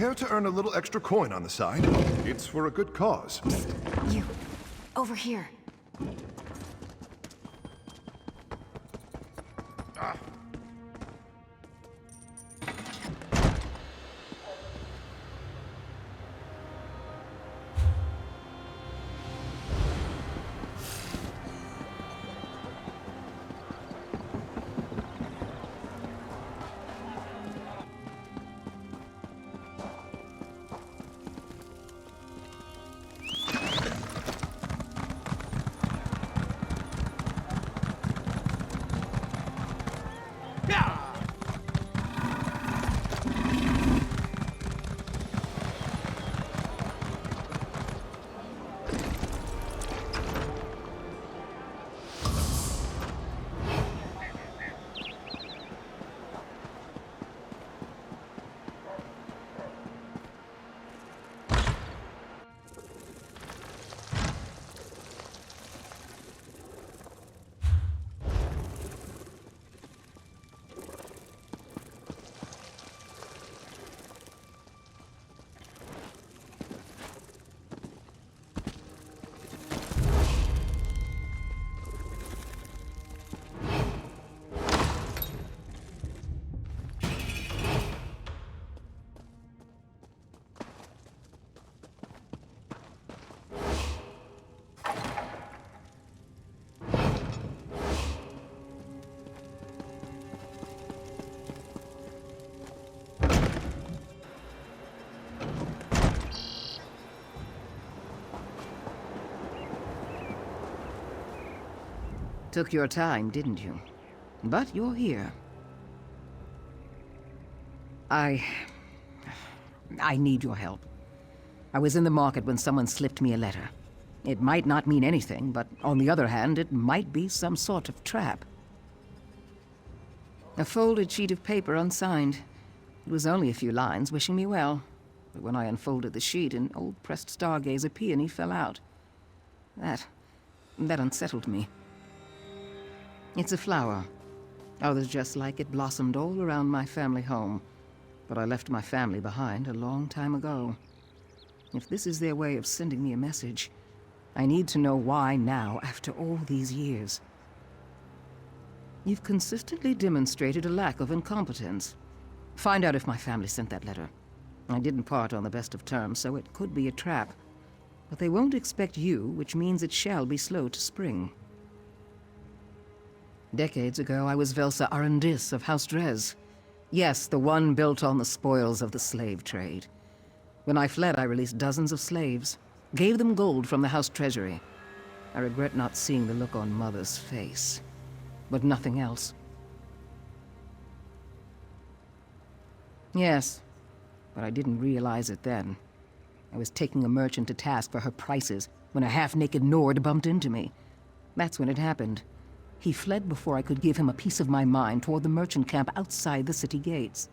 care to earn a little extra coin on the side? It's for a good cause. Psst, you. Over here. Took your time, didn't you? But you're here. I need your help. I was in the market when someone slipped me a letter. It might not mean anything, but on the other hand, it might be some sort of trap. A folded sheet of paper unsigned. It was only a few lines wishing me well. But when I unfolded the sheet, an old pressed stargazer peony fell out. That unsettled me. It's a flower. Others just like it blossomed all around my family home. But I left my family behind a long time ago. If this is their way of sending me a message, I need to know why now, after all these years. You've consistently demonstrated a lack of incompetence. Find out if my family sent that letter. I didn't part on the best of terms, so it could be a trap. But they won't expect you, which means it shall be slow to spring. Decades ago, I was Velsa Arendis of House Drez. Yes, the one built on the spoils of the slave trade. When I fled, I released dozens of slaves, gave them gold from the house treasury. I regret not seeing the look on Mother's face, but nothing else. Yes, but I didn't realize it then. I was taking a merchant to task for her prices when a half-naked Nord bumped into me. That's when it happened. He fled before I could give him a piece of my mind toward the merchant camp outside the city gates.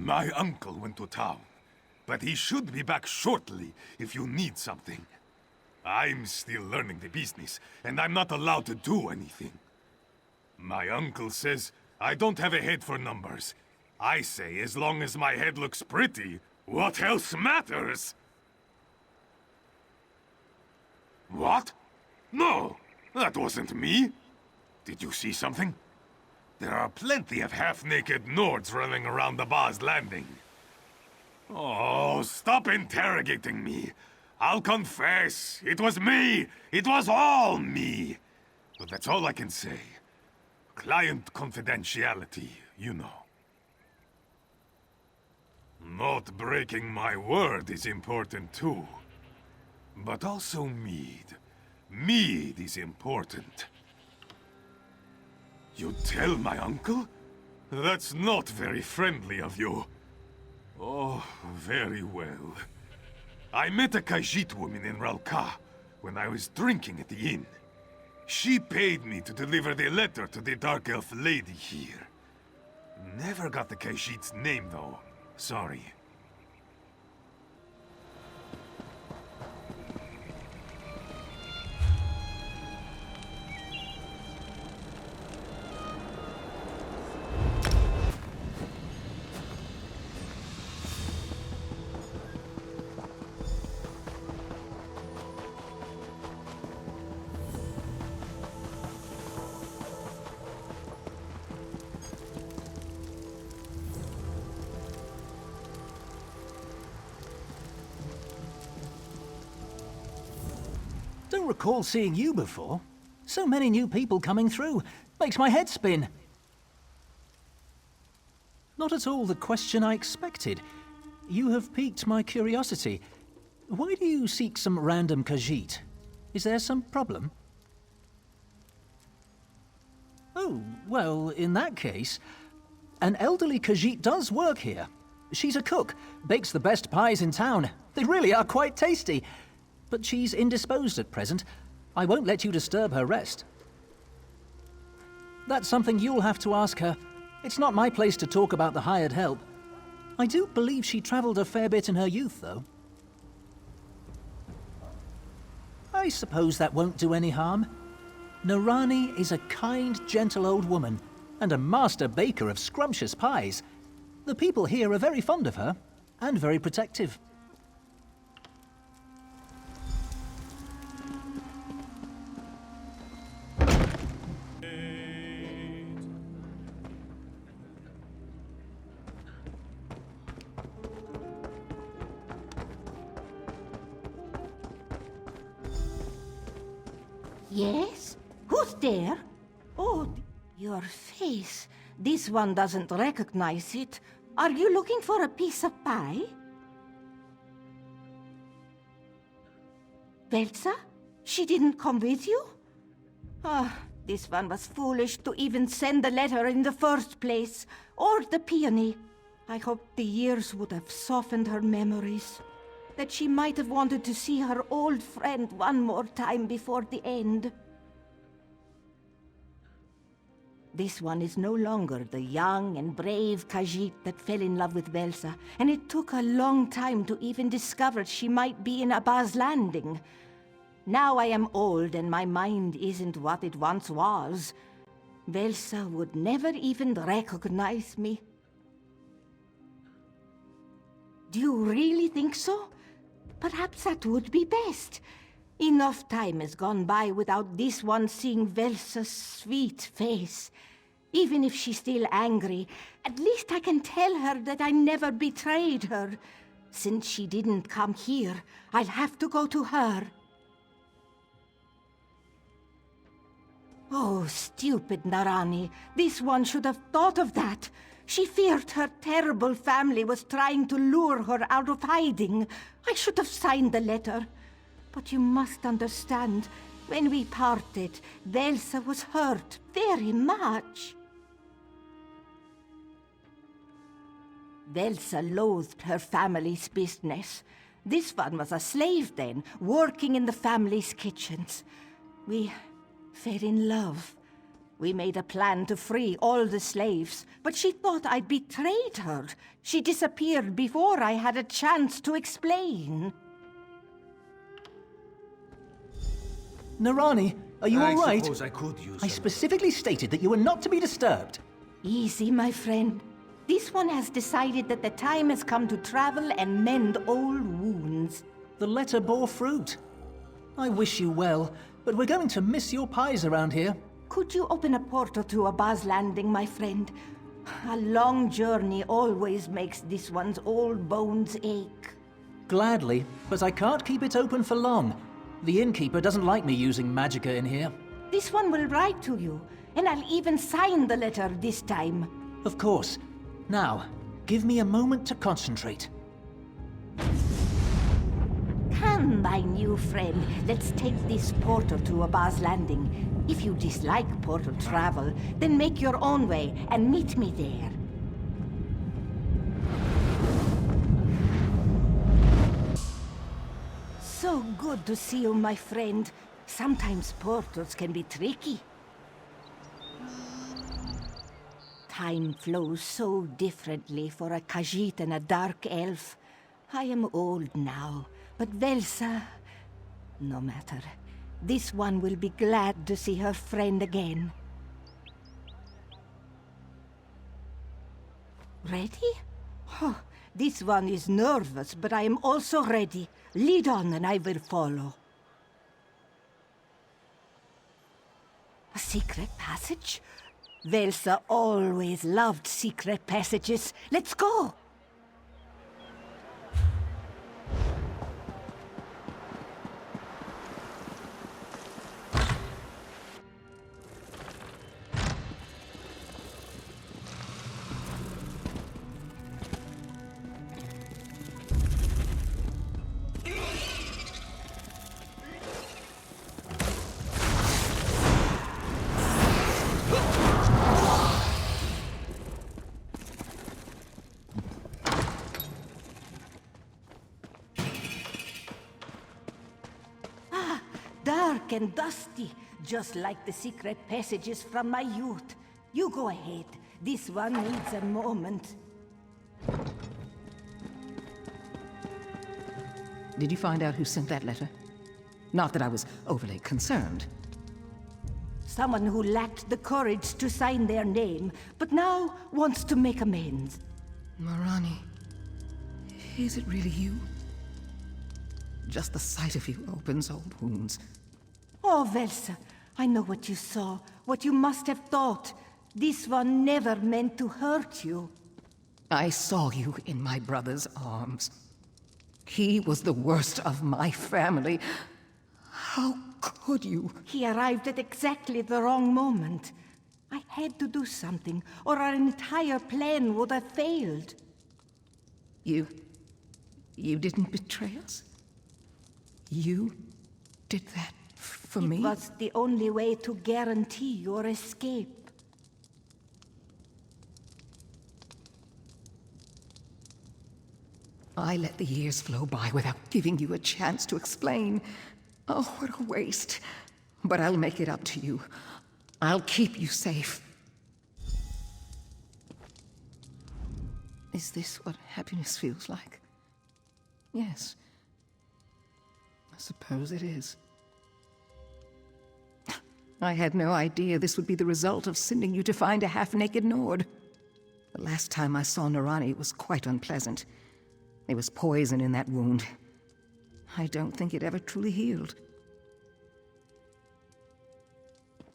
My uncle went to town, but he should be back shortly if you need something. I'm still learning the business, and I'm not allowed to do anything. My uncle says I don't have a head for numbers. I say as long as my head looks pretty, what else matters? What? No, that wasn't me. Did you see something? There are plenty of half-naked Nords running around the Baz Landing. Oh, stop interrogating me. I'll confess. It was me. It was all me. But that's all I can say. Client confidentiality, you know. Not breaking my word is important too. But also mead. Mead is important. You tell my uncle? That's not very friendly of you. Oh, very well. I met a Khajiit woman in Ralka when I was drinking at the inn. She paid me to deliver the letter to the Dark Elf lady here. Never got the Khajiit's name, though. Sorry. Don't recall seeing you before. So many new people coming through. Makes my head spin. Not at all the question I expected. You have piqued my curiosity. Why do you seek some random Khajiit? Is there some problem? Oh, well, in that case, an elderly Khajiit does work here. She's a cook, bakes the best pies in town. They really are quite tasty. But she's indisposed at present. I won't let you disturb her rest. That's something you'll have to ask her. It's not my place to talk about the hired help. I do believe she traveled a fair bit in her youth, though. I suppose that won't do any harm. Narani is a kind, gentle old woman, and a master baker of scrumptious pies. The people here are very fond of her, and very protective. Yes? Who's there? Oh, your face. This one doesn't recognize it. Are you looking for a piece of pie? Velsa? She didn't come with you? Ah, this one was foolish to even send the letter in the first place. Or the peony. I hoped the years would have softened her memories. That she might have wanted to see her old friend one more time before the end. This one is no longer the young and brave Khajiit that fell in love with Velsa, and it took a long time to even discover she might be in Baz Landing. Now I am old and my mind isn't what it once was. Velsa would never even recognize me. Do you really think so? Perhaps that would be best. Enough time has gone by without this one seeing Velsa's sweet face. Even if she's still angry, at least I can tell her that I never betrayed her. Since she didn't come here, I'll have to go to her. Oh, stupid Narani. This one should have thought of that. She feared her terrible family was trying to lure her out of hiding. I should have signed the letter. But you must understand, when we parted, Velsa was hurt very much. Velsa loathed her family's business. This one was a slave then, working in the family's kitchens. We fell in love. We made a plan to free all the slaves, but she thought I'd betrayed her. She disappeared before I had a chance to explain. Narani, are you all right? I suppose I could use I some- specifically stated that you were not to be disturbed. Easy, my friend. This one has decided that the time has come to travel and mend old wounds. The letter bore fruit. I wish you well, but we're going to miss your pies around here. Could you open a portal to Abba's Landing, my friend? A long journey always makes this one's old bones ache. Gladly, but I can't keep it open for long. The innkeeper doesn't like me using magicka in here. This one will write to you, and I'll even sign the letter this time. Of course. Now, give me a moment to concentrate. Come, my new friend, let's take this portal to Abba's Landing. If you dislike portal travel, then make your own way and meet me there. So good to see you, my friend. Sometimes portals can be tricky. Time flows so differently for a Khajiit and a dark elf. I am old now, but Velsa... No matter. This one will be glad to see her friend again. Ready? Oh, this one is nervous, but I am also ready. Lead on and I will follow. A secret passage? Velsa always loved secret passages. Let's go! Dark and dusty, just like the secret passages from my youth. You go ahead. This one needs a moment. Did you find out who sent that letter? Not that I was overly concerned. Someone who lacked the courage to sign their name, but now wants to make amends. Marani, is it really you? Just the sight of you opens old wounds. Oh, Velsa, I know what you saw, what you must have thought. This one never meant to hurt you. I saw you in my brother's arms. He was the worst of my family. How could you? He arrived at exactly the wrong moment. I had to do something, or our entire plan would have failed. You didn't betray us? You did that for me? It was the only way to guarantee your escape. I let the years flow by without giving you a chance to explain. Oh, what a waste. But I'll make it up to you. I'll keep you safe. Is this what happiness feels like? Yes. I suppose it is. I had no idea this would be the result of sending you to find a half-naked Nord. The last time I saw Narani, it was quite unpleasant. There was poison in that wound. I don't think it ever truly healed.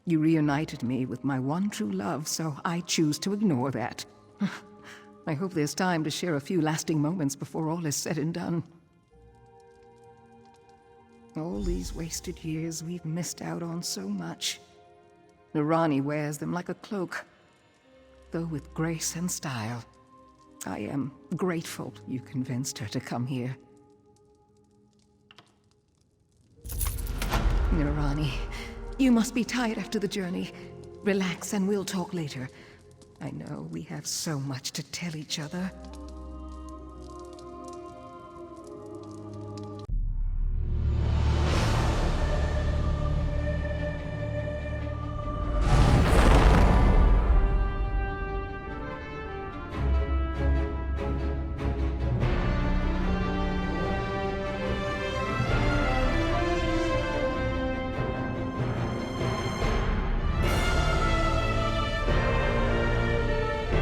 You reunited me with my one true love, so I choose to ignore that. I hope there's time to share a few lasting moments before all is said and done. All these wasted years, we've missed out on so much. Narani wears them like a cloak, though with grace and style. I am grateful you convinced her to come here. Narani, you must be tired after the journey. Relax and we'll talk later. I know we have so much to tell each other.